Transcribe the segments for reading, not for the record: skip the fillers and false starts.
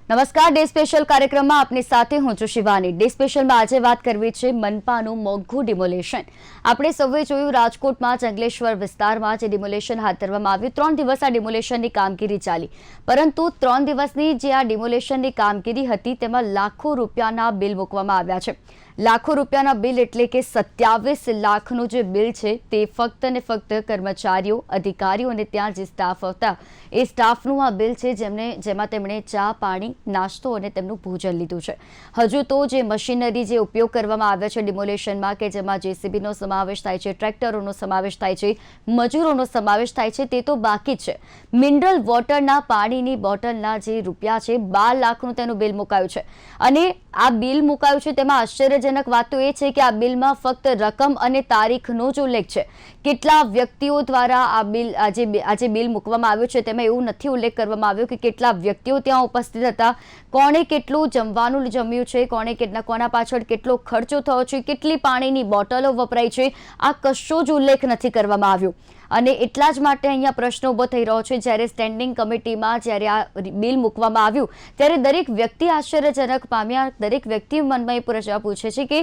નમસ્કાર, day special કાર્યક્રમમાં આપની સાથે હું છું શિવાની। ડે સ્પેશિયલમાં આજે વાત કરવી છે મનપાનું મોંઘું ડિમોલેશન। આપણે સૌએ જોયું રાજકોટમાં જંગલેશ્વર વિસ્તારમાં જે ડિમોલેશન હાથ ધરવામાં આવ્યું, 3 દિવસ આ ડિમોલેશનની કામગીરી ચાલી, પરંતુ 3 દિવસની જે આ ડિમોલેશનની કામગીરી હતી તેમાં લાખો રૂપિયાના બિલ મૂકવામાં આવ્યા છે। લાખો રૂપિયાના બિલ એટલે કે 27 લાખનું જે બિલ છે તે ફક્ત ને ફક્ત કર્મચારીઓ, અધિકારીઓ અને ત્યાં જે સ્ટાફ હતા એ સ્ટાફનું આ બિલ છે જેમાં તેમણે ચા, પાણી, નાસ્તો અને તેમનું ભોજન લીધું છે। હજુ તો જે મશીનરી જે ઉપયોગ કરવામાં આવે છે ડિમોલેશનમાં, કે જેમાં જેસીબીનો સમાવેશ થાય છે, ટ્રેક્ટરોનો સમાવેશ થાય છે, મજૂરોનો સમાવેશ થાય છે, તે તો બાકી જ છે। મિનરલ વોટરના પાણીની બોટલના જે રૂપિયા છે 12 લાખનું તેનું બિલ મુકાયું છે। અને આ બિલ મુકાયું છે તેમાં આશ્ચર્યજનક વાત તો એ છે કે આ બિલમાં ફક્ત રકમ અને તારીખનો જ ઉલ્લેખ છે। કેટલા વ્યક્તિઓ દ્વારા આ જે બિલ મૂકવામાં આવ્યું છે તેમાં એવું નથી ઉલ્લેખ કરવામાં આવ્યો કે કેટલા વ્યક્તિઓ ત્યાં ઉપસ્થિત હતા, કોણે કેટલું જમવાનું જમ્યું છે, કોના પાછળ કેટલો ખર્ચો થયો છે, કેટલી પાણીની બોટલો વપરાઈ છે, આ કશો જ ઉલ્લેખ નથી કરવામાં આવ્યો। અને એટલા જ માટે અહીંયા પ્રશ્ન ઊભો થઈ રહ્યો છે, જ્યારે સ્ટેન્ડિંગ કમિટીમાં જ્યારે આ બિલ મૂકવામાં આવ્યું ત્યારે દરેક વ્યક્તિ આશ્ચર્યજનક પામ્યા। દરેક વ્યક્તિ મનમાં એ પ્રશ્ન પૂછે છે કે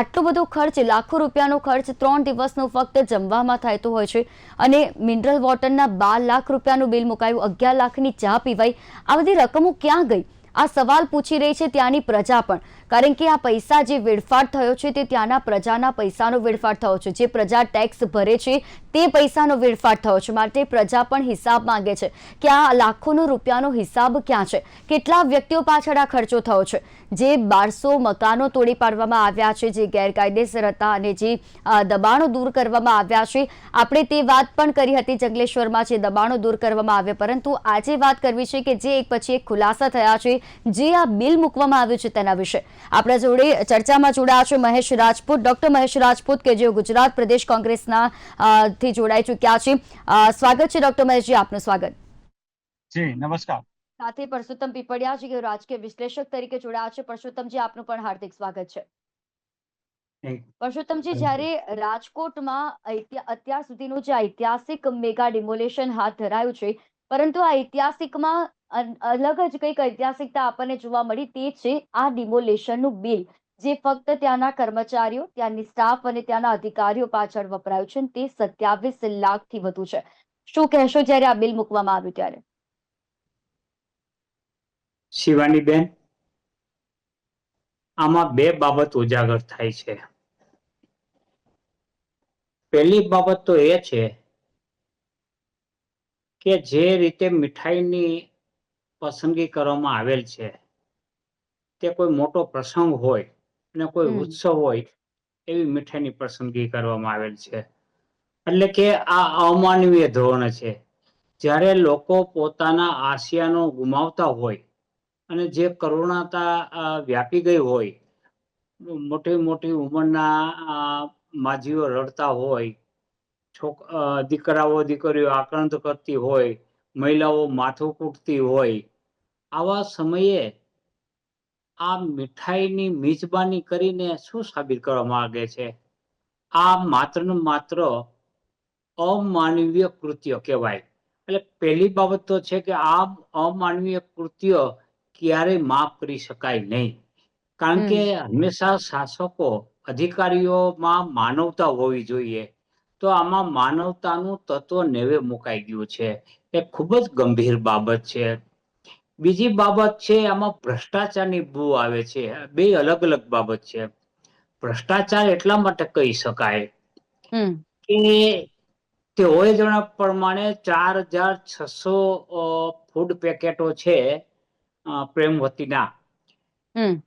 આટલો બધો ખર્ચ, લાખો રૂપિયાનો ખર્ચ 3 દિવસનો ફક્ત જમવામાં થતો હોય છે, અને મિનરલ વોટરના 12 લાખ રૂપિયાનું બિલ મુકાયું, 11 લાખની ચા પીવાઈ, આ બધી રકમો ક્યાં ગઈ? આ સવાલ પૂછી રહી છે ત્યાંની પ્રજા પણ, કારણ કે આ પૈસા જે વેડફાટ થયો છે તે ત્યાંના પ્રજાના પૈસાનો વેડફાટ થયો છે, જે પ્રજા ટેક્સ ભરે છે તે પૈસાનો વેડફાટ થયો છે। માટે પ્રજા પણ હિસાબ માંગે છે કે આ લાખોનો રૂપિયાનો હિસાબ ક્યાં છે, કેટલા વ્યક્તિઓ પાછળ આ ખર્ચો થયો છે। જે 1200 મકાનો તોડી પાડવામાં આવ્યા છે, જે ગેરકાયદેસર હતા, અને જે દબાણો દૂર કરવામાં આવ્યા છે, આપણે તે વાત પણ કરી હતી જંગલેશ્વરમાં જે દબાણો દૂર કરવામાં આવ્યા, પરંતુ આજે વાત કરવી છે કે જે એક પછી એક ખુલાસા થયા છે જે આ બિલ મૂકવામાં આવ્યું છે તેના વિશે। આપણા જોડે ચર્ચામાં જોડાયા છે મહેશ રાજપૂત, ડોક્ટર મહેશ રાજપૂત, કે જેઓ ગુજરાત પ્રદેશ કોંગ્રેસના થી જોડાઈ ચૂક્યા છે। સ્વાગત છે ડોક્ટર મહેશજી, આપનું સ્વાગત જી। નમસ્કાર। સાથે પરસોત્તમ પીપળિયા છે, કે રાજકીય વિશ્લેષક તરીકે જોડાયા છે। પરસોત્તમજી, આપનું પણ હાર્દિક સ્વાગત છે। પરસોત્તમજી, જ્યારે રાજકોટમાં અત્યાર સુધીનું જે ઐતિહાસિક મેગા ડિમોલેશન હાથ ધરાયું છે, પરંતુ આ ઐતિહાસિકમાં અલગ જ કંઈક ઐતિહાસિકતા આપણને જોવા મળી, તે છે આ ડિમોલેશનનું બિલ, જે ફક્ત ત્યાંના કર્મચારીઓ, ત્યાંની સ્ટાફ અને ત્યાંના અધિકારીઓ પાછળ વપરાયું છે, તે 27 લાખથી વધુ છે। શું કહેશો જ્યારે આ બિલ મૂકવામાં આવ્યું ત્યારે? શિવાની બેન, આમાં બે બાબત ઉજાગર થાય છે। પહેલી બાબત તો એ છે કે જે રીતે મીઠાઈની પસંદગી કરવામાં આવેલ છે તે કોઈ મોટો પ્રસંગ હોય અને કોઈ ઉત્સવ હોય એવી મીઠાઈની પસંદગી કરવામાં આવેલ છે, એટલે કે આ અમાનવીય ધોરણે છે। જ્યારે લોકો પોતાના આશિયાનો ગુમાવતા હોય અને જે કરુણાતા વ્યાપી ગઈ હોય, મોટી મોટી ઉંમરના માજીઓ રડતા હોય, દીકરાઓ દીકરીઓ આક્રાંત કરતી હોય, મહિલાઓ માથું કૂટતી હોય, આવા સમયે આ મીઠાઈની મિજબાની કરીને શું સાબિત કરવા માંગે છે? આ માત્ર ને માત્ર અમાનવીય કૃત્ય કહેવાય। એટલે પહેલી બાબત તો છે કે આ અમાનવીય કૃત્ય ક્યારેય માફ કરી શકાય નહીં, કારણ કે હંમેશા શાસકો, અધિકારીઓમાં માનવતા હોવી જોઈએ, તો આમાં માનવતાનું તત્વ નેવે મુકાઈ ગયું છે। એ ખૂબ જ ગંભીર બાબત છે। બીજી બાબત છે, આમાં ભ્રષ્ટાચારની બૂ આવે છે। બે અલગ અલગ બાબત છે। ભ્રષ્ટાચાર એટલા માટે કહી શકાય કે તેઓએ જણાવ્યા પ્રમાણે 4600 ફૂડ પેકેટો છે પ્રેમવતીના,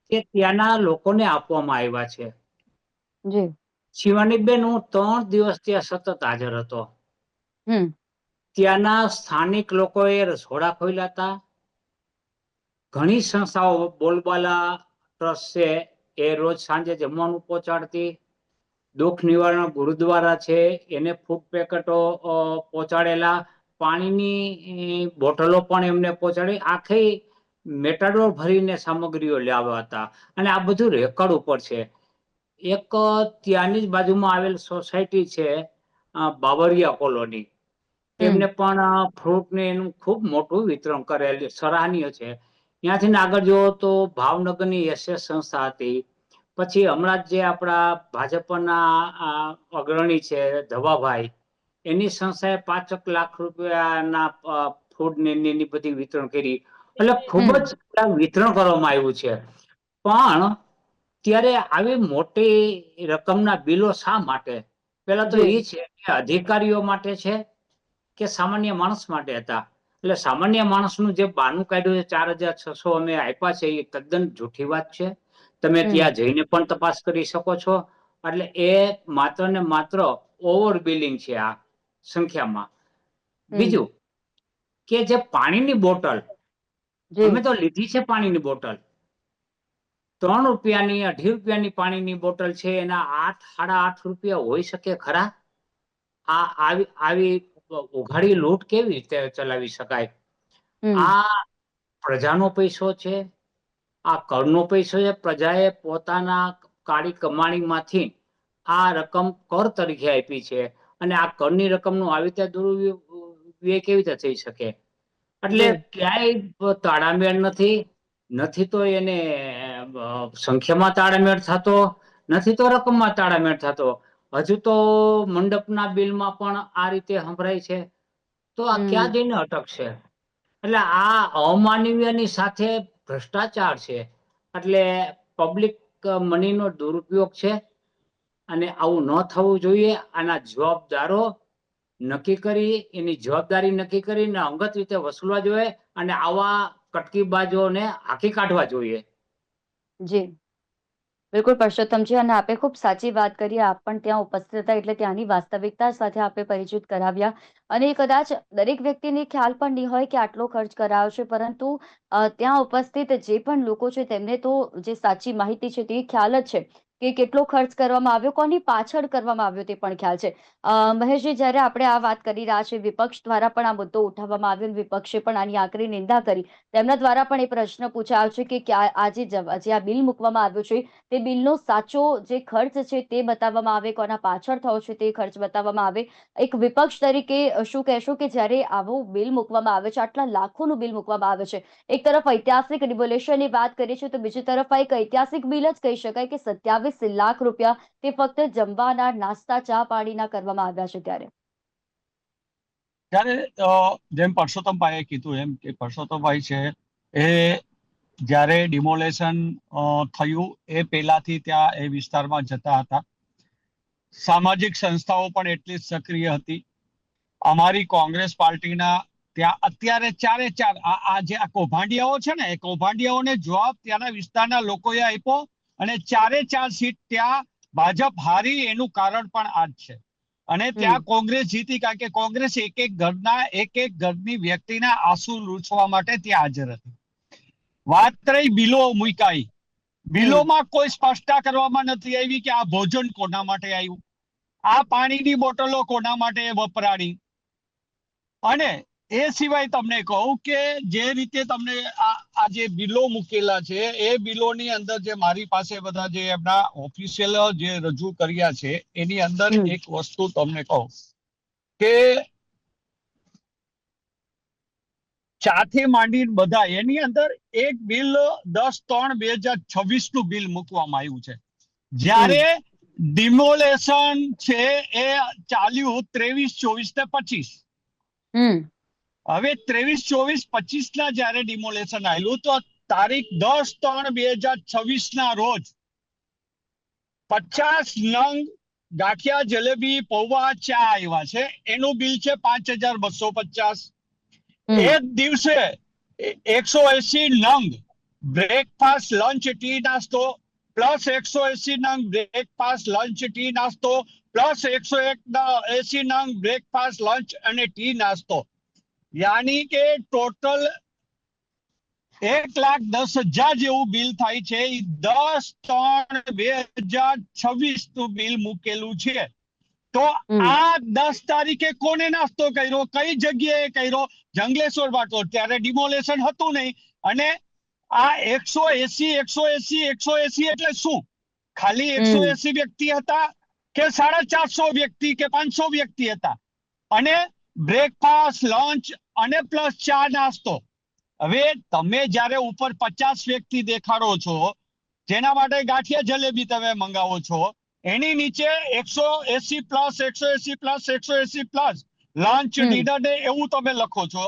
તે ત્યાંના લોકોને આપવામાં આવ્યા છે। શિવાની બેન, હું 3 દિવસ ત્યાં સતત હાજર હતો। ત્યાંના સ્થાનિક લોકોએ રસોડા ખોલ્યા હતા। ઘણી સંસ્થાઓ, બોલબાલા ટ્રસ્ટ છે એ રોજ સાંજે જમવાનું પહોંચાડતી, દુઃખ નિવારણ ગુરુદ્વારા છે એને ફૂડ પેકેટો પહોંચાડેલા, પાણીની બોટલો પણ એમને પહોંચાડી, આખી મેટાડોર ભરીને સામગ્રીઓ લાવ્યા હતા, અને આ બધું રેકોર્ડ ઉપર છે। એક ત્યાંની જ બાજુમાં આવેલ સોસાયટી છે બાબરિયા કોલોની, તેમને પણ ફ્રૂટને એનું ખૂબ મોટું વિતરણ કરેલ, સરાહનીય છે। ત્યાંથી આગળ જુઓ તો ભાવનગરની એસએસ સંસ્થા હતી. પછી હમણાં જ જે આપણા ભાજપના અગ્રણી છે ધવાભાઈ, એની સંસ્થાએ 5 લાખ રૂપિયાના ફૂડ ને એની બધી વિતરણ કરી. એટલે ખૂબ જ વિતરણ કરવામાં આવ્યું છે. પણ ત્યારે આવી મોટી રકમના બિલો શા માટે? પેલા તો એ છે કે અધિકારીઓ માટે છે કે સામાન્ય માણસ માટે હતા. એટલે સામાન્ય માણસનું જે બાનું કાઢ્યું છે 4,600 અમે આપ્યા છે, એ તદ્દન જૂઠી વાત છે. તમે ત્યાં જઈને પણ તપાસ કરી શકો છો. એટલે એ માત્ર ને માત્ર ઓવર બિલિંગ છે આ સંખ્યામાં. બીજું કે જે પાણીની બોટલ અમે તો લીધી છે, પાણીની બોટલ 3 રૂપિયાની 2.5 રૂપિયાની પાણીની બોટલ છે, એના 8-8.5 રૂપિયા હોઈ શકે ખરા? આવી ઉઘાડી લૂંટ કેવી રીતે ચલાવી શકાય? આ પ્રજાનો પૈસો છે, આ કરનો પૈસો છે. પ્રજાએ પોતાના કાળી કમાણીમાંથી આ રકમ કર તરીકે આપી છે, અને આ કરની રકમનો આવી રીતે દુર્વ્યય કેવી રીતે થઈ શકે? એટલે ક્યાંય તાળામેળ નથી તો એને સંખ્યામાં તાળામેળ થતો નથી, તો રકમમાં તાળામેળ થતો. હજુ તો મંડપના બિલમાં પણ આ રીતે સંભળાય છે. તો આ ક્યાં જઈને અટકશે? એટલે આ અમાનવીયની સાથે ભ્રષ્ટાચાર છે. એટલે પબ્લિક મનીનો દુરુપયોગ છે, અને આવું ન થવું જોઈએ. આના જવાબદારો નક્કી કરી, એની જવાબદારી નક્કી કરીને અંગત રીતે વસૂલવા જોઈએ, અને આવા કટકીબાજોને હાંકી કાઢવા જોઈએ. જી બિલકુલ પરસોત્તમજી, અને આપે ખૂબ સાચી વાત કરી. આપ પણ ત્યાં ઉપસ્થિત હતા એટલે ત્યાંની વાસ્તવિકતા સાથે આપે પરિચિત કરાવ્યા. અને કદાચ દરેક વ્યક્તિને ખ્યાલ પણ નહીં હોય કે આટલો ખર્ચ કરાયો છે, પરંતુ ત્યાં ઉપસ્થિત જે પણ લોકો છે તેમને તો જે સાચી માહિતી છે તે ખ્યાલ જ છે કે કેટલો ખર્ચ કરવામાં આવ્યો, કોની પાછળ કરવામાં આવ્યો તે પણ ખ્યાલ છે. મહેશજી, જ્યારે આપણે આ વાત કરી રહ્યા છે, વિપક્ષ દ્વારા પણ આ મુદ્દો ઉઠાવવામાં આવ્યો, વિપક્ષે પણ આની આકરી નિંદા કરી. તેમના દ્વારા પણ એ પ્રશ્ન પૂછાયો છે કે જે આ બિલ મૂકવામાં આવ્યું છે તે બિલનો સાચો જે ખર્ચ છે તે બતાવવામાં આવે, કોના પાછળ થયો છે તે ખર્ચ બતાવવામાં આવે. એક વિપક્ષ તરીકે શું કહેશો કે જ્યારે આવું બિલ મૂકવામાં આવે છે, આટલા લાખોનું બિલ મૂકવામાં આવે છે, એક તરફ ઐતિહાસિક ડિમોલેશનની વાત કરીએ છીએ તો બીજી તરફ આ એક ઐતિહાસિક બિલ જ કહી શકાય કે 27 લાખ રૂપિયા તે ફક્ત જમવાના, નાસ્તા, ચા પાણીના કરવામાં આવ્યા છે. ત્યારે જેમ પરસોત્તમભાઈએ કીધું એમ કે પરસોત્તમભાઈ છે એ જ્યારે ડિમોલેશન થયું એ પહેલાથી ત્યાં એ વિસ્તારમાં જતા હતા. સામાજિક સંસ્થાઓ પણ એટલી જ સક્રિય હતી. અમારી કોંગ્રેસ પાર્ટીના ત્યાં અત્યારે ચારે ચાર આ જે આ કૌભાંડિયાઓ છે ને, એ કૌભાંડિયાઓને જવાબ ત્યાંના વિસ્તારના લોકોએ આપ્યો, અને ચારે ચાર સીટ ત્યાં ભાજપ હારી. એનું કારણ પણ આ જ છે. અને ત્યાં કોંગ્રેસ જીતી, કારણ કે કોંગ્રેસ એક એક ઘરની વ્યક્તિના આંસુ લૂછવા માટે ત્યાં હાજર હતી. વાત રહી બિલો મુકાઈ, બિલોમાં કોઈ સ્પષ્ટતા કરવામાં નથી આવી કે આ ભોજન કોના માટે આવ્યું, આ પાણીની બોટલો કોના માટે વપરાણી. અને એ સિવાય તમને કહું કે જે રીતે તમને આ જે બિલો મૂકેલા છે, એ બિલોની અંદર જે મારી પાસે બધા જે એમના ઓફિશિયલ જે રજૂ કર્યા છે, એની અંદર એક વસ્તુ તમને કહું કે ચાથી માંડીને બધા એની અંદર એક બિલ 10/3/2026 નું બિલ મૂકવામાં આવ્યું છે. જ્યારે ડિમોલેશન છે એ ચાલ્યું 23, 24 ને 25. હવે 23, 24, 25 ના જયારે ડિમોલેશન આવ્યું તો તારીખ 10/3/2026 ના રોજ 50 નંગ ગાંઠિયા, જલેબી, પૌવા, ચા આવ્યા છે. એનું બિલ છે 5,250. એ દિવસે 180 નંગ બ્રેકફાસ્ટ, લંચ, ટી, નાસ્તો પ્લસ 180 નંગ બ્રેકફાસ્ટ, લંચ, ટી, નાસ્તો પ્લસ 180 નંગ બ્રેકફાસ્ટ, લંચ અને ટી, નાસ્તો, યાની કે ટોટલ 1,10,000 જેવું બિલ થાય છે. 10/3/2026 નું બિલ મૂકેલું છે. તો આ 10 તારીખે કોને નાસ્તો કર્યો, કઈ જગ્યાએ કર્યો? જંગલેશ્વર બાટો. ત્યારે ડિમોલેશન હતું નહીં. અને આ 180 એટલે શું? ખાલી 180 વ્યક્તિ હતા કે 450 વ્યક્તિ કે 500 વ્યક્તિ હતા? અને બ્રેકફાસ્ટ, લંચ અને પ્લસ ચા, નાસ્તો, હવે તમે જ્યારે ઉપર 50 વ્યક્તિ દેખાડો છો, જેના માટે ગાંઠિયા જલેબી તમે મંગાવો છો, એની નીચે 180 plus 180 plus 180 plus lunch dinner ને એવું તમે લખો છો.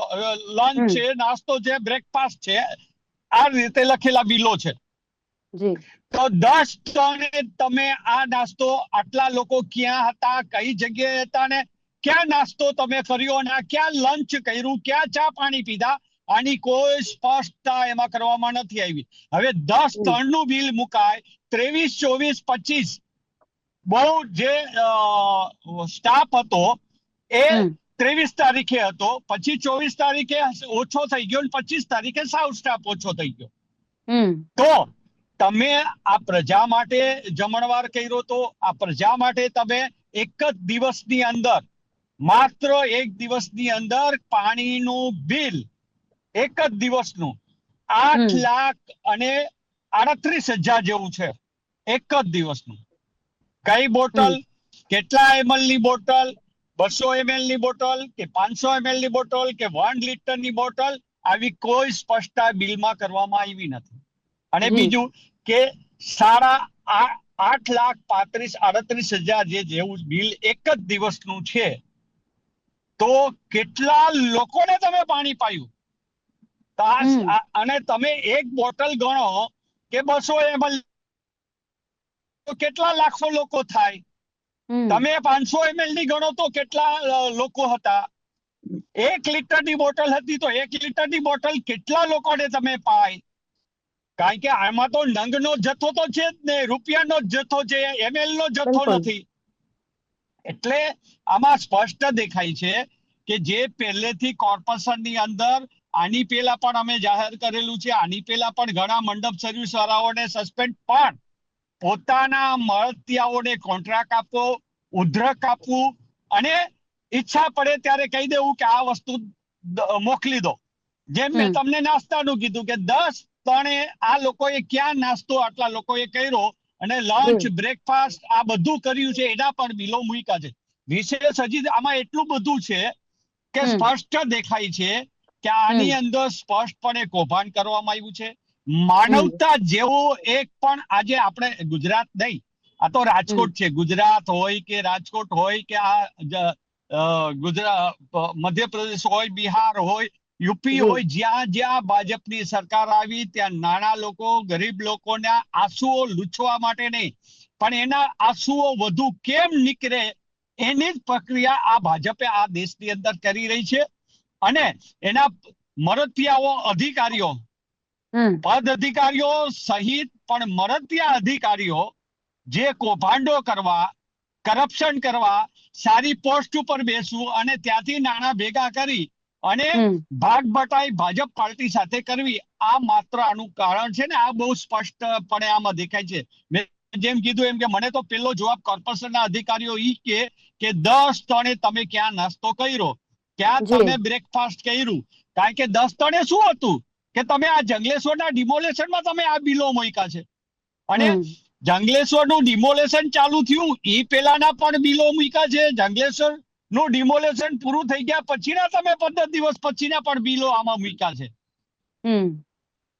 લંચ છે, નાસ્તો છે, બ્રેકફાસ્ટ છે, આ રીતે લખેલા બિલો છે. જી તો 10 ટને તમે આ નાસ્તો આટલા લોકો ક્યાં હતા, કઈ જગ્યાએ હતા ને ક્યાં નાસ્તો તમે કર્યો અને ક્યાં લંચ કર્યું, ક્યાં ચા પાણી પીધા, આની કોઈ સ્પષ્ટતા એમાં કરવામાં નથી આવી. હવે 10 ટનનું બિલ મુકાય, 23, 24, 25 બહુ જે સ્ટાફ હતો એ 23 તારીખે હતો, પછી 24 તારીખે ઓછો થઈ ગયો, 25 તારીખે સાવ સ્ટાફ ઓછો થઈ ગયો. તો તમે આ પ્રજા માટે જમણવાર કર્યો તો આ પ્રજા માટે તમે એક જ દિવસની અંદર, માત્ર એક દિવસની અંદર પાણીનું બિલ એક જ દિવસનું 8,38,000 જેવું છે. એક જ દિવસનું. કઈ બોટલ, કેટલા ml ની બોટલ, 200 ml ની બોટલ કે 500 ml ની બોટલ કે 1 લીટરની બોટલ, આવી કોઈ સ્પષ્ટતા બિલમાં કરવામાં આવી નથી. અને બીજું કે 8,35,38,000 જેવું બિલ એક જ દિવસનું છે, તો કેટલા લોકોને તમે પાણી પાયું? અને તમે એક બોટલ ગણો કે 200 ml, તો કેટલા લાખો લોકો થાય? તમે 500 ml ની ગણો તો કેટલા લોકો હતા? 1 લીટરની બોટલ હતી તો 1 લીટરની બોટલ કેટલા લોકોને તમે પાય? કારણ કે આમાં તો નંગનો જથ્થો તો છે જ ને, રૂપિયાનો જ જથ્થો છે, ml નો જથ્થો નથી. એટલે આમાં સ્પષ્ટ દેખાય છે કે જે પહેલેથી કોર્પોરેશનની અંદર આની પહેલા પણ અમે જાહેર કરેલું છે, આની પહેલા પણ ઘણા મંડપ સર્વિસ વાળાઓને સસ્પેન્ડ, પણ પોતાના મળતિયાઓને કોન્ટ્રાક્ટ આપવો, ઉધ્રક આપવું અને ઈચ્છા પડે ત્યારે કહી દેવું કે આ વસ્તુ મોકલી દો. જેમ મેં તમને નાસ્તાનું કીધું કે 10 ટને આ લોકોએ ક્યાં નાસ્તો આટલા લોકોએ કર્યો અને લંચ, બ્રેકફાસ્ટ આ બધું કર્યું છે, એના પણ બિલો મૂક્યા છે. વિશેષ હજી આમાં એટલું બધું છે કે સ્પષ્ટ દેખાય છે કે આની અંદર સ્પષ્ટપણે કૌભાંડ કરવામાં આવ્યું છે. માનવતા જેવો એક પણ, આજે આપણે ગુજરાત નહીં, આ તો રાજકોટ છે, ગુજરાત હોય કે રાજકોટ હોય કે આ ગુજરાત, મધ્યપ્રદેશ હોય, બિહાર હોય, યુપી હોય, જ્યાં જ્યાં ભાજપની સરકાર આવી ત્યાં નાના લોકો, ગરીબ લોકોના આંસુઓ લૂછવા માટે નહીં, પણ એના આંસુઓ વધુ કેમ નીકળે એની જ પ્રક્રિયા આ ભાજપે આ દેશની અંદર કરી રહી છે. અને એના મળતિયાઓ, અધિકારીઓ, પદ અધિકારીઓ સહિત પણ મળતિયા અધિકારીઓ જે કૌભાંડો કરવા, કરપ્શન કરવા, સારી પોસ્ટ ઉપર બેસવું અને ત્યાંથી નાણાં ભેગા કરી અને ભાગ બટાઈ ભાજપ પાર્ટી સાથે કરવી, આ માત્ર આનું કારણ છે ને. આ બહુ સ્પષ્ટપણે આમાં દેખાય છે. મેં જેમ કીધું એમ કે મને તો પેલો જવાબ કોર્પોરેશનના અધિકારીઓ ઈ કે 10 ટને તમે ક્યાં નાસ્તો કર્યો, ક્યાં તમે બ્રેકફાસ્ટ કર્યું? કારણ કે 10 ટને શું હતું કે તમે આ જંગલેશ્વરના ડિમોલેશનમાં તમે આ બિલો મૂક્યા છે. અને જંગલેશ્વરનું ડિમોલેશન ચાલુ થયું એ પહેલાના પણ બિલો મૂક્યા છે. જંગલેશ્વર નું ડિમોલેશન પૂરું થઈ ગયા પછીના તમે 15 દિવસ પછીના પણ બિલો આમાં મૂક્યા છે.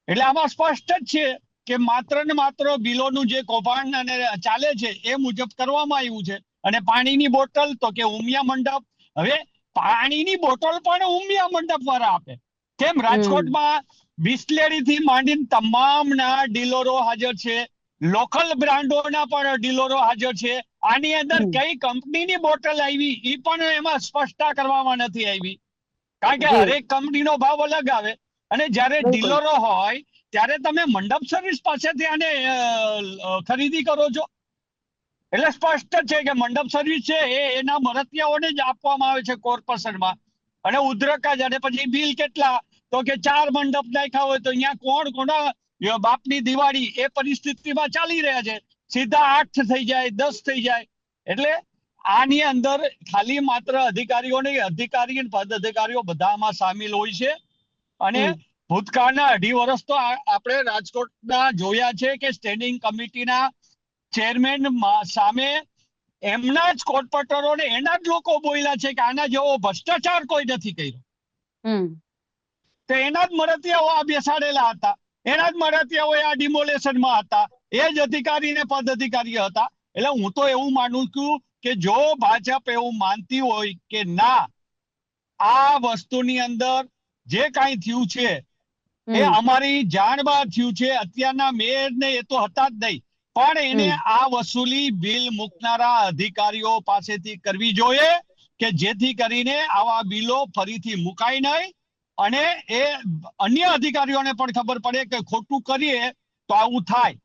એટલે આમાં સ્પષ્ટ જ છે કે માત્ર ને માત્ર બિલોનું જે કૌભાંડ અને ચાલે છે એ મુજબ કરવામાં આવ્યું છે. અને પાણીની બોટલ તો કે ઉમિયા મંડપ, હવે પાણીની બોટલ પણ ઉમિયા મંડપ વાળા આપે. કેમ? રાજકોટમાં બિસ્લેરી થી માંડીને તમામના ડીલરો હાજર છે, લોકલ બ્રાન્ડોના પણ ડીલરો હાજર છે. આની અંદર કઈ કંપનીની બોટલ આવી એ પણ એમાં સ્પષ્ટતા કરવામાં નથી આવી, કારણ કે હરેક કંપનીનો ભાવ અલગ આવે. અને જ્યારે ડીલરો હોય ત્યારે તમે મંડપ સર્વિસ પાસેથી આને ખરીદી કરો છો. એટલે સ્પષ્ટ છે કે મંડપ સર્વિસ છે એ એના મળતિયાઓને જ આપવામાં આવે છે કોર્પોરેશનમાં. અને ઉધરકા જ. અને પછી બિલ કેટલા? તો કે 4 મંડપ નાખ્યા હોય તો અહીંયા કોણ કોના બાપની દિવાળી એ પરિસ્થિતિમાં ચાલી રહ્યા છે. સીધા 8 થઈ જાય, 10 થઈ જાય. એટલે આની અંદર ખાલી માત્ર અધિકારીઓ નહીં, અધિકારી પદ અધિકારીઓ બધામાં સામેલ હોય છે. અને ભૂતકાળના 2.5 વર્ષ તો આપણે રાજકોટના જોયા છે કે સ્ટેન્ડિંગ કમિટીના ચેરમેન સામે એમના જ કોર્પોરેટરોને એના જ લોકો બોલ્યા છે કે આના જેવો ભ્રષ્ટાચાર કોઈ નથી કર્યો. તો એના જ મળતિયાઓ આ બેસાડેલા હતા, એના જ મળતિયાઓ આ ડિમોલેશનમાં હતા, એ જ અધિકારી ને પદ અધિકારી હતા. એટલે હું તો એવું માનું છું કે જો ભાજપ એવું માનતી હોય કે ના, આ વસ્તુની અંદર જે કાંઈ થયું છે એ અમારી જાણ બહાર થયું છે, અત્યારના મેયર ને એ તો હતા જ નહીં, પણ એને આ વસૂલી બિલ મૂકનારા અધિકારીઓ પાસેથી કરવી જોઈએ કે જેથી કરીને આવા બિલો ફરીથી મુકાય નહીં અને એ અન્ય અધિકારીઓને પણ ખબર પડે કે ખોટું કરીએ તો આવું થાય.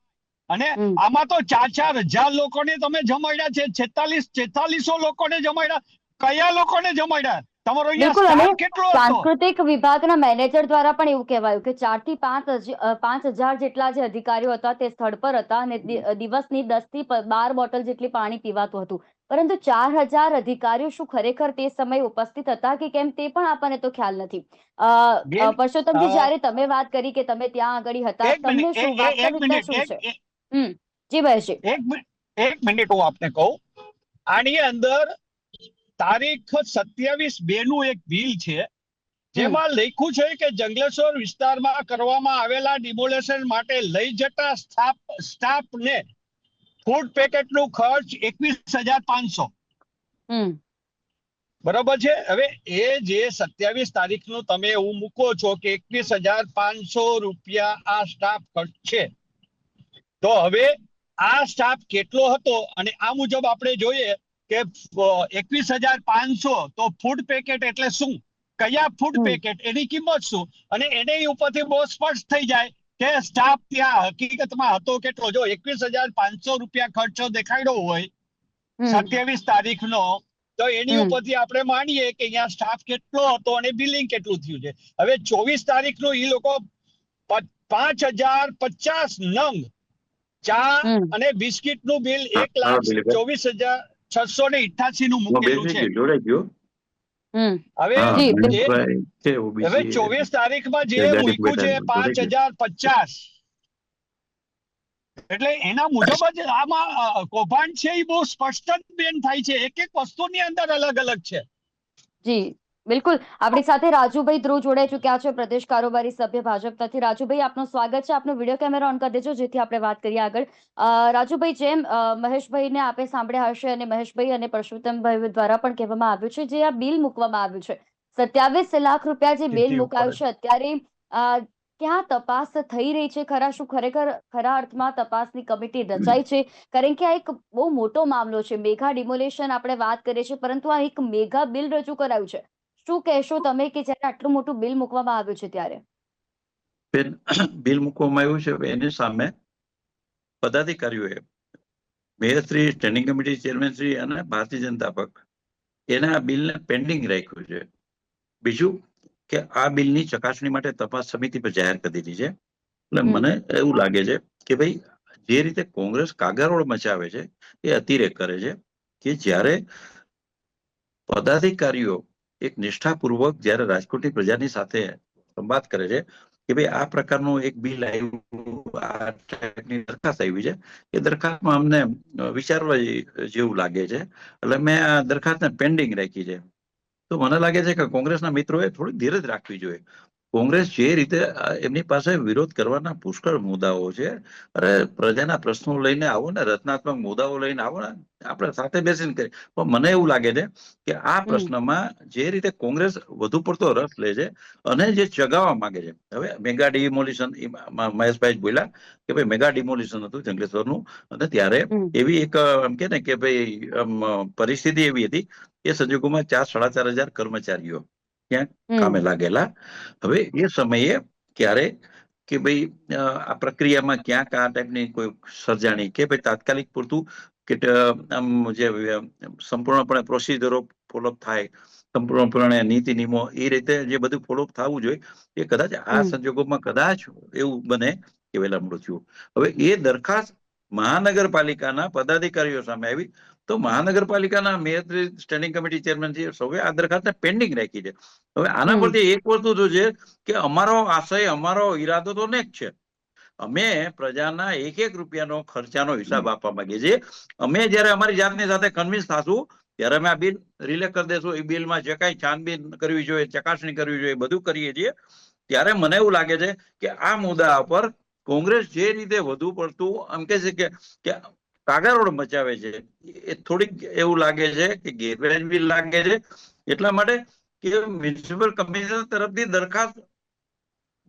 અને આમાં તો 4,000 લોકોને તમે જમાડ્યા છે, 4600 લોકોને જમાડ્યા. કયા લોકોને જમાડ્યા? તમારો બિલકુલ. અને સ્ટાફ કેટલો હતો? સાંસ્કૃતિક વિભાગના મેનેજર દ્વારા પણ એવું કહેવાયું કે 4 થી 5,000 જેટલા જે અધિકારીઓ હતા તે સ્થળ પર હતા અને દિવસની 10 થી 12 બોટલ જેટલી પાણી પીવાતું હતું. પરંતુ 4,000 અધિકારીઓ શું ખરેખર તે સમયે ઉપસ્થિત હતા કે કેમ તે પણ આપણને તો ખ્યાલ નથી. પરસોત્તમજી, જ્યારે તમે વાત કરી કે તમે ત્યાં આગળ હતા, તમને શું વાસ્તવિકતા શું છે? જી મહેશજી. એક મિનિટ હું આપને કહું. આની અંદર તારીખ 27/2 નું એક બિલ છે જેમાં લખ્યું છે કે જંગલેશ્વર વિસ્તારમાં કરવામાં આવેલા ડિમોલેશન માટે લઈ જતા સ્ટાફને ફૂડ પેકેટનું ખર્ચ 21,500. બરોબર છે. હવે એ જે 27 તારીખનું તમે એવું મૂકો છો કે 21,500 રૂપિયા આ સ્ટાફ ખર્ચ છે, તો હવે આ સ્ટાફ કેટલો હતો? અને આ મુજબ આપણે જોઈએ કે 21,500 તો ફૂડ પેકેટ એટલે શું, કયા ફૂડ પેકેટ, એની કિંમત શું, અને એની ઉપરથી બહુ સ્પષ્ટ થઈ જાય કે સ્ટાફ ત્યાં હકીકતમાં હતો કેટલો. જો 21,500 રૂપિયા ખર્ચો દેખાડ્યો હોય 27 તારીખનો, તો એની ઉપરથી આપણે માનીએ કે અહીંયા સ્ટાફ કેટલો હતો અને બિલિંગ કેટલું થયું છે. હવે 24 તારીખનું એ લોકો 5,050 નંગ ચા અને બિસ્કિટ નું બિલ 1,24,688 નું મૂકેલું છે. હવે 24 તારીખમાં જે મૂક્યું છે 5,050, એટલે એના મુજબ જ આમાં કૌભાંડ છે એ બહુ સ્પષ્ટ જ બેન થાય છે. એક એક વસ્તુની અંદર અલગ અલગ છે. જી બિલકુલ. આપણી સાથે રાજુભાઈ ધ્રુવ જોડાઈ ચુક્યા છે, પ્રદેશ કારોબારી સભ્ય ભાજપ તરફથી. રાજુભાઈ, આપનું સ્વાગત છે. આપનો વિડીયો કેમેરા ઓન કરી દેજો જેથી આપણે વાત કરીએ આગળ. રાજુભાઈ, જેમ મહેશભાઈને આપે સાંભળ્યા હશે અને મહેશભાઈ અને પરસોત્તમભાઈ દ્વારા પણ કહેવામાં આવ્યું છે, જે આ બિલ મૂકવામાં આવ્યું છે 27 લાખ રૂપિયા જે બિલ મુકાયું છે, અત્યારે ક્યાં તપાસ થઈ રહી છે? શું ખરેખર ખરા અર્થમાં તપાસની કમિટી રચાઈ છે? કારણ કે આ એક બહુ મોટો મામલો છે. મેગા ડિમોલેશન આપણે વાત કરીએ છીએ, પરંતુ આ એક મેગા બિલ રજૂ કરાયું છે. શું કહેશો તમે કે જ્યારે આટલું મોટું બિલ મૂકવામાં આવ્યું છે ત્યારે? બિલ મૂકવામાં આવ્યું છે, એની સામે પદાધિકારીઓએ મેયરશ્રી, સ્ટેન્ડિંગ કમિટી ચેરમેનશ્રી અને ભારતીય જનતા પક્ષ એના આ બિલને પેન્ડિંગ રાખ્યું છે. બીજું કે આ બિલની ચકાસણી માટે તપાસ સમિતિ પર જાહેર કરી દીધી છે. એટલે મને એવું લાગે છે કે ભાઈ જે રીતે કોંગ્રેસ કાગરોળ મચાવે છે એ અતિરેક કરે છે કે જ્યારે પદાધિકારીઓ એક નિષ્ઠાપૂર્વક જ્યારે રાજકોટની પ્રજાની સાથે સંવાદ કરે છે કે ભાઈ આ પ્રકારનું એક બિલ આવ્યું, આ ટાઈપની દરખાસ્ત આવી છે, એ દરખાસ્તમાં અમને વિચારવા જેવું લાગે છે, એટલે મેં આ દરખાસ્તને પેન્ડિંગ રાખી છે. તો મને લાગે છે કે કોંગ્રેસના મિત્રોએ થોડી ધીરજ રાખવી જોઈએ. કોંગ્રેસ જે રીતે એમની પાસે વિરોધ કરવાના પુષ્કળ મુદ્દાઓ છે, અરે પ્રજાના પ્રશ્નો લઈને આવો ને, રચનાત્મક મુદ્દાઓ લઈને આવો ને, આપણે સાથે બેસીને કરીએ. પણ મને એવું લાગે છે કે આ પ્રશ્નમાં જે રીતે કોંગ્રેસ વધુ પડતો રસ લે છે અને જે ચગાવવા માંગે છે. હવે મેગા ડિમોલિશન, મહેશભાઈ બોલ્યા કે ભાઈ મેગા ડિમોલિશન હતું જંગલેશ્વરનું, અને ત્યારે એવી એક એમ કે ને કે ભાઈ પરિસ્થિતિ એવી હતી એ સંજોગોમાં 4,000-4,500 કર્મચારીઓ ક્યાં કામે લાગેલા. હવે એ સમયે ક્યારે કે ભાઈ આ પ્રક્રિયામાં ક્યાંક આ ટાઈપની કોઈ સર્જાણી કે ભાઈ તાત્કાલિક પૂરતું કે આમ જે સંપૂર્ણપણે પ્રોસિજરો ફોલોઅપ થાય, સંપૂર્ણપણે નીતિ નિયમો એ રીતે જે બધું ફોલોઅપ થવું જોઈએ, એ કદાચ આ સંજોગોમાં કદાચ એવું બને કે વહેલા મૃત્યુ. હવે એ દરખાસ્ત મહાનગરપાલિકાના પદાધિકારીઓ સામે આવી, તો મહાનગરપાલિકાના મેયર, સ્ટેન્ડિંગ કમિટી ચેરમેન છે, સૌએ આ દરખાસ્તને પેન્ડિંગ રાખી છે. હવે આના પરથી એક વસ્તુ તો છે કે અમારો આશય, અમારો ઈરાદો તો નેક છે. અમે પ્રજાના એક રૂપિયાનો ખર્ચાનો હિસાબ આપવા માંગીએ છીએ. અમે જયારે અમારી જાતની સાથે કન્વિન્સ થશું ત્યારે અમે આ બિલ રિલે કરી દેશું. એ બિલમાં જે કાંઈ છાનબીન કરવી જોઈએ, ચકાસણી કરવી જોઈએ, બધું કરીએ છીએ. ત્યારે મને એવું લાગે છે કે આ મુદ્દા પર કોંગ્રેસ જે રીતે વધુ પડતું એમ કે છે કે કાગરોળ મચાવે છે, એ થોડીક એવું લાગે છે કે ગેરવ્યાજબી લાગે છે. એટલા માટે કે મ્યુનિસિપલ કમિશનર તરફથી દરખાસ્ત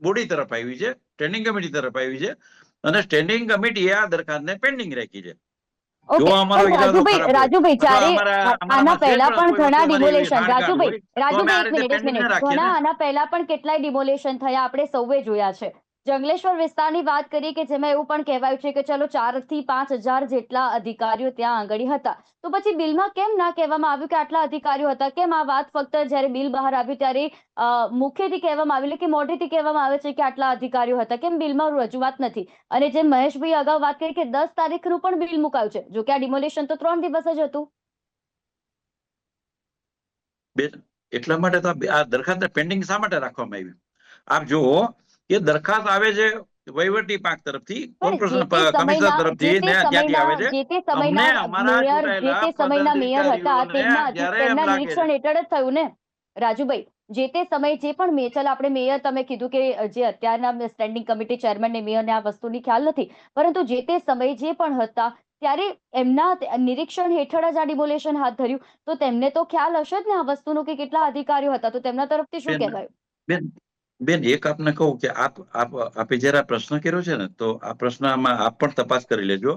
બોડી તરફ આવી છે, સ્ટેન્ડિંગ કમિટી તરફ આવી છે, અને સ્ટેન્ડિંગ કમિટીએ આ દરખાસ્તને પેન્ડિંગ રાખી છે. જો ઓકે, અમારો પણ ઈરાદો ખરાબ હોય રાજુભાઈ અથવા જ્યારે આના આના પહેલા પણ કોઈ ઘણા વસ્તુ અમારી એવી ડિમોલેશન, સાંઠગાંઠ હોય તો અમે આ રાજુભાઈ રીતે એક પેન્ડિંગ ના મિનિટ, રાખીએ ને. ઘણા આના પહેલા પણ કેટલાય ડિમોલેશન થયા, આપણે સૌએ જોયા છે. જંગલેશ્વર વિસ્તારની વાત કરી કે જેમાં એવું પણ કહેવાયું છે કે ચલો 4 થી 5 હજાર જેટલા અધિકારીઓ ત્યાં આંગળી હતા. તો પછી બિલમાં કેમ ના કહેવામાં આવ્યું કે આટલા અધિકારીઓ હતા? કેમ આ વાત ફક્ત જ્યારે બિલ બહાર આવ્યું ત્યારે મુખ્યથી કહેવામાં આવેલું કે મોઢેથી કહેવામાં આવે છે કે આટલા અધિકારીઓ હતા? કેમ બિલમાં રજૂઆત નથી? અને જેમ મહેશભાઈ અગાઉ વાત કરી કે 10 તારીખનું પણ બિલ મુકાયું છે, જો કે આ ડિમોલેશન તો 3 દિવસ જ હતું. એટલા માટે તો આ દરખાસ્ત પેન્ડિંગ શા માટે રાખવામાં આવી? આપ જુઓ કે દરખાસ્ત આવે છે વહીવટી પાંખ તરફથી, કોર્પોરેશન કમિશનર તરફથી, ને ત્યાંથી આવે છે. જે તે અમને સમયના અમારા મેયર ચૂંટાયેલા સમયના મેયર હતા પદાધિકારીઓને જ્યારે એમ તેમના લાગે છે. નિરીક્ષણ હેઠળ જ થયું ને રાજુભાઈ? જે તે સમયે જે પણ મેયર, ચાલ આપણે મેયર, તમે કીધું કે જે અત્યારના સ્ટેન્ડિંગ કમિટી ચેરમેન ને મેયરને આ વસ્તુની ખ્યાલ નથી, પરંતુ જે તે સમયે જે પણ હતા ત્યારે એમના નિરીક્ષણ હેઠળ જ આ ડિમોલેશન હાથ ધર્યું, તો તેમને તો ખ્યાલ હશે જ ને આ વસ્તુનો કે કેટલા અધિકારીઓ હતા. તો તેમના તરફથી શું કહેવાયું? બેન, એક આપને કહું કે આપે જયારે આ પ્રશ્ન કર્યો છે ને, તો આ પ્રશ્નમાં આપ પણ તપાસ કરી લેજો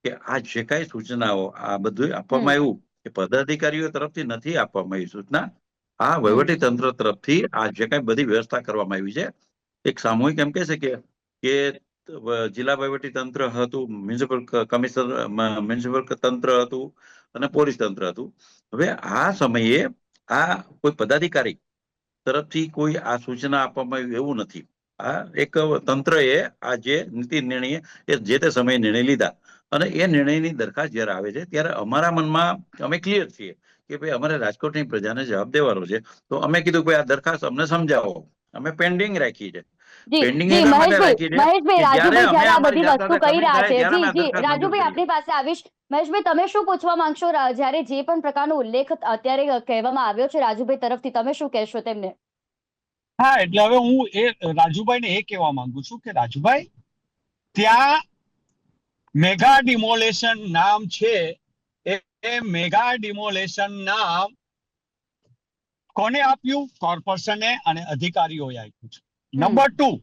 કે આ જે કાંઈ સૂચનાઓ આ બધું આપવામાં આવ્યું એ પદાધિકારીઓ તરફથી નથી આપવામાં આવી સૂચના. આ વહીવટી તંત્ર તરફથી આ જે કાંઈ બધી વ્યવસ્થા કરવામાં આવી છે, એક સામૂહિક એમ કે છે કે જિલ્લા વહીવટી તંત્ર હતું, મ્યુનિસિપલ કમિશનર, મ્યુનિસિપલ તંત્ર હતું, અને પોલીસ તંત્ર હતું. હવે આ સમયે આ કોઈ પદાધિકારી તરફથી કોઈ આ સૂચના આપવામાં આવી એવું નથી. આ એક તંત્રએ આ જે નીતિ નિર્ણય એ જે તે સમયે નિર્ણય લીધા, અને એ નિર્ણયની દરખાસ્ત જયારે આવે છે ત્યારે અમારા મનમાં અમે ક્લિયર છીએ કે ભાઈ અમારે રાજકોટની પ્રજાને જવાબ દેવાનો છે. તો અમે કીધું કે આ દરખાસ્ત અમને સમજાવો. અમે પેન્ડિંગ રાખી છે. પેન્ડિંગ એટલા માટે રાખી છે કે જ્યારે અમે જ્યારે આ અમારી બધી જાત વસ્તુ સાથે કહી કમિટ રહ્યા થાય છે, ત્યારે અમે આ જી દરખાસ્ત મંજૂર રાજુભાઈ કરીએ. આપની પાસે આવીશ. મહેશભાઈ, તમે શું પૂછવા માંગશો? જ્યારે જે પણ પ્રકારનો ઉલ્લેખ અત્યારે કહેવામાં આવ્યો છે રાજુભાઈ તરફથી, તમે શું કહેશો તેમને? હા, એટલે હવે હું રાજુભાઈને એ કહેવા માંગુ છું કે રાજુભાઈ, ત્યાં મેગા ડિમોલેશન નામ છે, એ મેગા ડિમોલેશન નામ કોને આપ્યું? કોર્પોરેશને અને અધિકારીઓએ આપ્યું છે. નંબર 2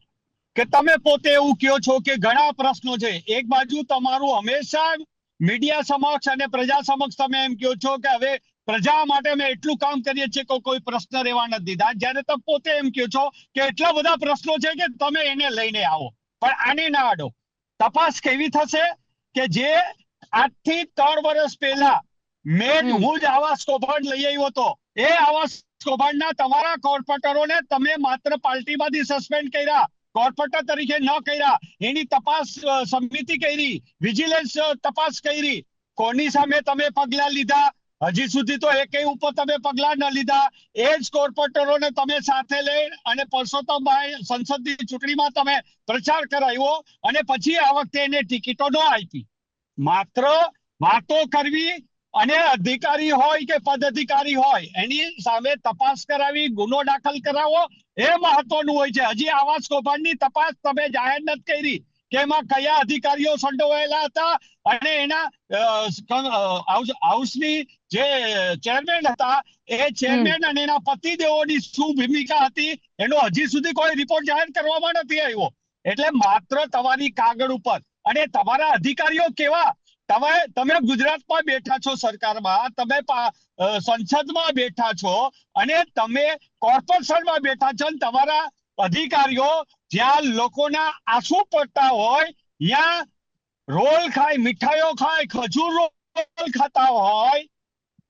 કે તમે પોતે એવું કહો છો કે ઘણા પ્રશ્નો છે. એક બાજુ તમારું હંમેશા મીડિયા સમક્ષ અને પ્રજા સમક્ષ તમે એમ કહો છો કે હવે પ્રજા માટે અમે એટલું કામ કરીએ છીએ કે કોઈ પ્રશ્ન રહેવા નથી દીધા, જ્યારે તમે પોતે એમ કહો છો કે એટલા બધા પ્રશ્નો છે કે તમે એને લઈને આવો. પણ આને ના આડો. તપાસ કેવી થશે કે જે આજથી 3 વર્ષ પહેલા હું જ આવાસ કૌભાંડ લઈ આવ્યો હતો, એ આવાસ કૌભાંડના તમારા કોર્પોરેટરોને તમે માત્ર પાર્ટીમાંથી સસ્પેન્ડ કર્યા, કોર્પોરેટર તરીકે ન કર્યા. એની તપાસ સમિતિ કરી, વિજિલન્સ તપાસ કરી. કોની સામે તમે પગલા લીધા? હજી સુધી તો એકેય ઉપર તમે પગલા ન લીધા. એ જ કોર્પોરેટરોને તમે સાથે લઈ અને પરસોત્તમભાઈ સંસદની ચૂંટણીમાં તમે પ્રચાર કરાવ્યો, અને પછી આ વખતે એને ટિકિટો ન આપી. માત્ર વાતો કરવી, અને અધિકારી હોય કે પદાધિકારી હોય એની સામે તપાસ કરાવી, ગુનો દાખલ કરાવો, એ મહત્વનું હોય છે. હજી આવાસ કૌભાંડની તપાસ તમે જાહેર નથી કરી કે એમાં કયા અધિકારીઓ સંડોવાયેલા હતા, અને એના હાઉસની જે ચેરમેન હતા એ ચેરમેન અને એના પતિદેવોની શું ભૂમિકા હતી, એનો હજી સુધી કોઈ રિપોર્ટ જાહેર કરવામાં નથી આવ્યો. એટલે માત્ર તમારી કાગળ ઉપર, અને તમારા અધિકારીઓ કેવા, તમે ગુજરાતમાં બેઠા છો, સરકારમાં તમે સંસદમાં બેઠા છો, અને તમે કોર્પોરેશનમાં બેઠા છો, તમારા અધિકારીઓ જ્યાં લોકોના આંસુ પડતા હોય ત્યાં રોલ ખાય, મીઠાઈઓ ખાય, ખજૂર રોલ ખાતા હોય,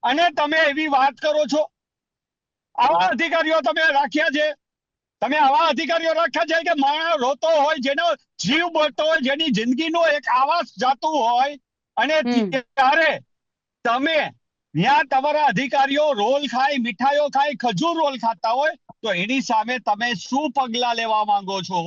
અને તમે એવી વાત કરો છો. આવા અધિકારીઓ તમે રાખ્યા છે. તમે આવા અધિકારીઓ રાખ્યા છે કે માણસ રોતો હોય, જેનો જીવ બળતો હોય, જેની જિંદગીનો એક આવાસ જાતું હોય, અને ત્યારે તમે ત્યાં તમારા અધિકારીઓ રોલ ખાય, મીઠાઈઓ ખાય, ખજૂર રોલ ખાતા હોય, તો એની સામે તમે શું પગલા લેવા માંગો છો?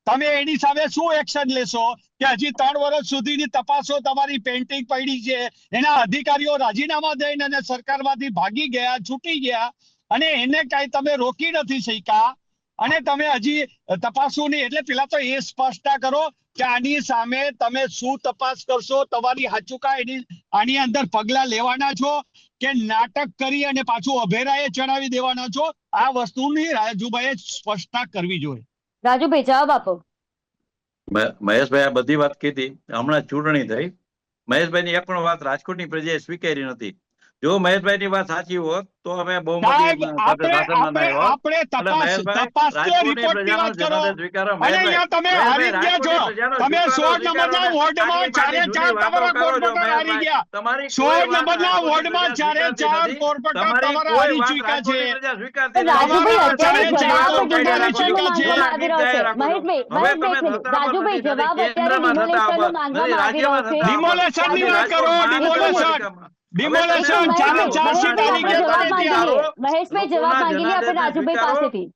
તમે એની સામે શું એક્શન લેશો? કે હજી 3 વર્ષ સુધીની તપાસો તમારી પેન્ડિંગ પડી છે, એના અધિકારીઓ રાજીનામા દઈને અને સરકારમાંથી ભાગી ગયા, છૂટી ગયા, અને એને કાંઈ તમે રોકી નથી શક્યા. અને તમે હજી તપાસવું નહીં. એટલે પેલા તો એ સ્પષ્ટતા કરો કે આની સામે તમે શું તપાસ કરશો, તમારી હાચુકા આની અંદર પગલા લેવાના છો કે નાટક કરી અને પાછું અભેરાએ ચડાવી દેવાના છો. આ વસ્તુની રાજુભાઈએ સ્પષ્ટતા કરવી જોઈએ. રાજુભાઈ જવાબ આપો. મહેશભાઈ આ બધી વાત કીધી. હમણાં ચૂંટણી થઈ, મહેશભાઈની એક પણ વાત રાજકોટની પ્રજાએ સ્વીકારી નથી. જો મહેશભાઈની વાત સાચી હોત તો અમે બહુમતી સાહેબ, સાથે શાસનમાં ના આવ્યો. આપણે એટલે મહેશભાઈ, તપાસનો રાજકોટની રિપોર્ટની પ્રજાનો વાત કરો. જનાદેશ સ્વીકારો. અને અહીંયા તમે હારી ગયા છો. તમે 16 નંબરના વોર્ડમાં 4 કોર્પોરેટર હારી ગયા. તમારી 16 નંબરના વોર્ડમાં 4 કોર્પોરેટર તમારા હારી ચૂક્યા છે. રાજુભાઈ અત્યારે જવાબ ડિમોલેશનની વાત કરો. ડિમોલેશન 4 સીટ આવી ગયા. મહેશભાઈ જવાબ માંગી લે આપણે રાજુભાઈ પાસેથી.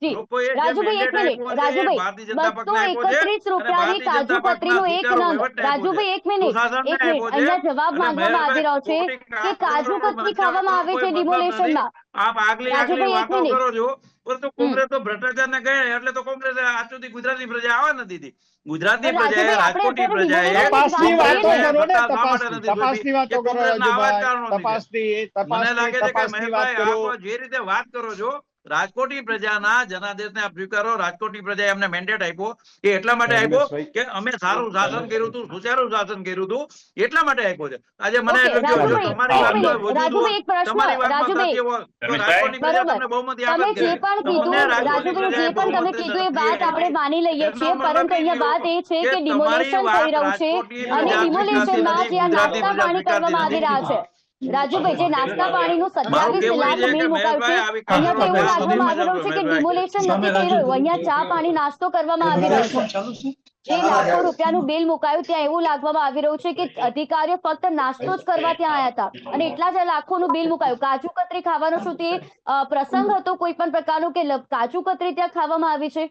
રાજુભાઈ એક મિનિટ. રાજુભાઈ 231 રૂપિયાની કાજુ કતરીનો એક નંગ. રાજુભાઈ એક મિનિટ. અહીંયા જવાબ માંગવામાં આવી રહ્યો છે કે કાજુ કતરી ખાવામાં આવે છે ડિમોલેશનમાં. આપ આગલી વાતો કરો છો, પરંતુ કોંગ્રેસ તો ભ્રષ્ટાચારને કહે એટલે તો કોંગ્રેસ આજ સુધી ગુજરાતની પ્રજા આવવા નથી દીધી. ગુજરાતની પ્રજાએ, રાજકોટની પ્રજાએ તપાસની વાતો કરો ને. તપાસની વાતો કરો રાજુભાઈ. મને લાગે છે કે મહેશભાઈ આપ જે રીતે વાત કરો છો, રાજકોટની પ્રજાના જનાદેશને આપ સ્વીકારો. રાજકોટની પ્રજાએ અમને મેન્ડેટ આપ્યો એ એટલા માટે આપ્યો કે અમે સારું શાસન કર્યું હતું, સુચારું શાસન કર્યું હતું, એટલા માટે આપ્યો છે. આજે મને એટલું કહ્યું છે તમારી વાતમાં રાજુભાઈ એક પ્રશ્ન. રાજુભાઈ બરોબર, તમે જે પણ કીધું, રાજુભાઈ જે પણ તમે કીધું એ વાત આપણે માની લઈએ છીએ, પરંતુ અહીંયા વાત એ છે કે ડિમોલેશન થઈ રહ્યું છે અને ડિમોલેશનમાં જે આ નાસ્તા પાણી કરવામાં આવી રહ્યા છે. રાજુભાઈ, જે નાસ્તા પાણીનું 27 લાખ બિલ મુકાયું છે, અહીંયા તો એવું લાગવામાં આવી રહ્યું છે કે ડિમોલેશન નથી થઈ રહ્યું, અહીંયા ચા પાણી નાસ્તો કરવામાં આવી રહ્યો છે. જે લાખો રૂપિયાનું બિલ મુકાયું ત્યાં એવું લાગવામાં આવી રહ્યું છે કે અધિકારીઓ ફક્ત નાસ્તો જ કરવા ત્યાં આવ્યા હતા અને એટલા જ લાખોનું બિલ મુકાયું. કાજુ કતરી ખાવાનો શું તે પ્રસંગ હતો કોઈ પણ પ્રકારનો કે કાજુ કતરી ત્યાં ખાવામાં આવી છે,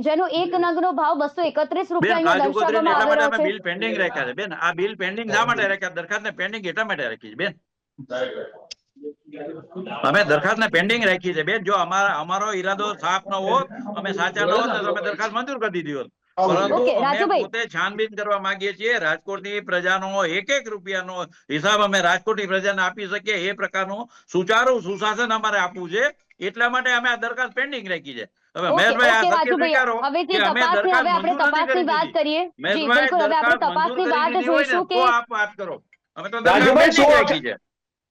જેનો એક નંગનો ભાવ 231 રૂપિયા અહીંયા દર્શાવવામાં આવી રહ્યો છે. બિલ પેન્ડિંગ રાખ્યા છે બેન. આ બિલ પેન્ડિંગ શા માટે રાખ્યા? દરખાસ્તને પેન્ડિંગ એટલા માટે રાખી છે બેન. અમે દરખાસ્ત ને પેન્ડિંગ રાખી છે બેન. જો અમારો ઈરાદો સાફ ન હોત, અમે સાચા ન હોત તો અમે દરખાસ્ત મંજૂર કરી દીધી હોત. પરંતુ અમે પોતે છાનબીન કરવા માંગીએ છીએ. રાજકોટની પ્રજાનો એક રૂપિયાનો હિસાબ અમે રાજકોટની પ્રજાને આપી શકીએ એ પ્રકારનું સુચારું સુશાસન અમારે આપવું છે. એટલા માટે અમે આ દરખાસ્ત પેન્ડિંગ રાખી છે. હવે મહેશભાઈ આ સત્ય સ્વીકારો કે અમે દરખાસ્ત મંજૂર નથી કરી. મહેશભાઈ દરખાસ્ત મંજૂર કરી હોય ને તો આપ વાત કરો. અમે તો દરખાસ્ત પેન્ડિંગ રાખી છે.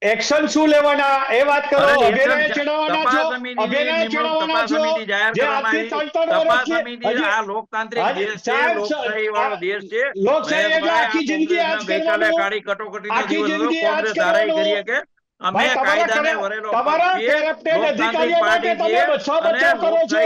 એક્શન શું લેવાના એ વાત કરો. અભિનય ચડાવવાના છો, અભિનય ચડાવવાના છો. જે આજથી 3-3 વર્ષથી આ લોકતાંત્રિક દેશ છે, લોકશાહી વાળો દેશ છે. લોકશાહી એટલે આખી જિંદગી આજ કરવાનું. કાળી કટોકટીનો દિવસ હતો, કોંગ્રેસ ધારાઈ કરીએ કે અમે કાયદાને વરેલો તમારા કરપ્ટેડ અધિકારીઓ માટે તમે બચાવ કરો છો.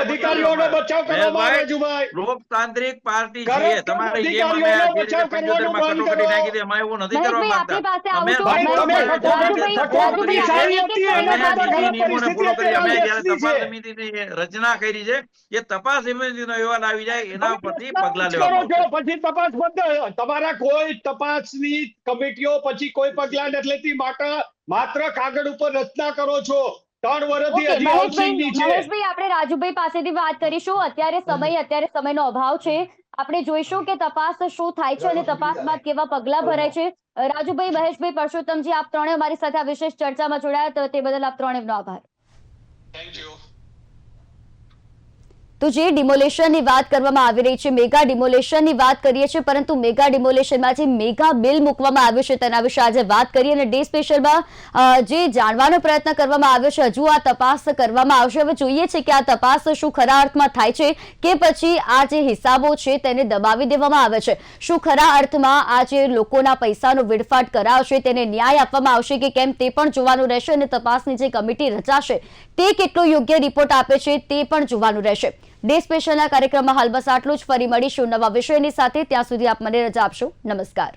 અધિકારીઓનો બચાવ કરવામાં આવે છે ભાઈ. લોકતાંત્રિક પાર્ટી છે તમારે. જે મને આ જે રીતે 75 માં કટોકટી નાખી દે, અમે એવું નથી કરવા માંગતા. અમે તપાસ સમિતિની રચના કરી છે. એ તપાસ સમિતિનો અહેવાલ આવી જાય એના પરથી પગલા લેવા. પછી તપાસ બંધ. તમારા કોઈ તપાસની કમિટીઓ પછી કોઈ પગલા નથી લેતી. માત્ર કાગળ ઉપર રચના કરો છો. 3 વર્ષથી હજી હાઉસિંગની છે. મહેશભાઈ, આપણે રાજુભાઈ પાસેથી વાત કરીશું. અત્યારે સમયનો અભાવ છે. આપણે જોઈશું કે તપાસ શું થાય છે અને તપાસ બાદ કેવા પગલા ભરાય છે. રાજુભાઈ, મહેશભાઈ, પરસોત્તમજી, આપ ત્રણે અમારી સાથે આ વિશેષ ચર્ચામાં જોડાયા તે બદલ આપ ત્રણેયનો આભાર. Thank you. તો જે ડિમોલેશનની વાત કરવામાં આવી રહી છે, મેગા ડિમોલેશનની વાત કરીએ છીએ, પરંતુ મેગા ડિમોલેશનમાં જે મેગા બિલ મૂકવામાં આવ્યું છે તેના વિશે આજે વાત કરીએ અને ડે સ્પેશિયલમાં જે જાણવાનો પ્રયત્ન કરવામાં આવ્યો છે, હજુ આ તપાસ કરવામાં આવશે. હવે જોઈએ છે કે આ તપાસ શું ખરા અર્થમાં થાય છે કે પછી આ જે હિસાબો છે તેને દબાવી દેવામાં આવે છે. શું ખરા અર્થમાં આ જે લોકોના પૈસાનો વેડફાટ કરાવશે તેને ન્યાય આપવામાં આવશે કે કેમ તે પણ જોવાનું રહેશે અને તપાસની જે કમિટી રચાશે તે કેટલો યોગ્ય રિપોર્ટ આપે છે તે પણ જોવાનું રહેશે. ડે સ્પેશિયલના કાર્યક્રમમાં હાલ બસ આટલું જ. ફરી મળીશું નવા વિષયની સાથે. ત્યાં સુધી આપ મને રજા આપશો. નમસ્કાર.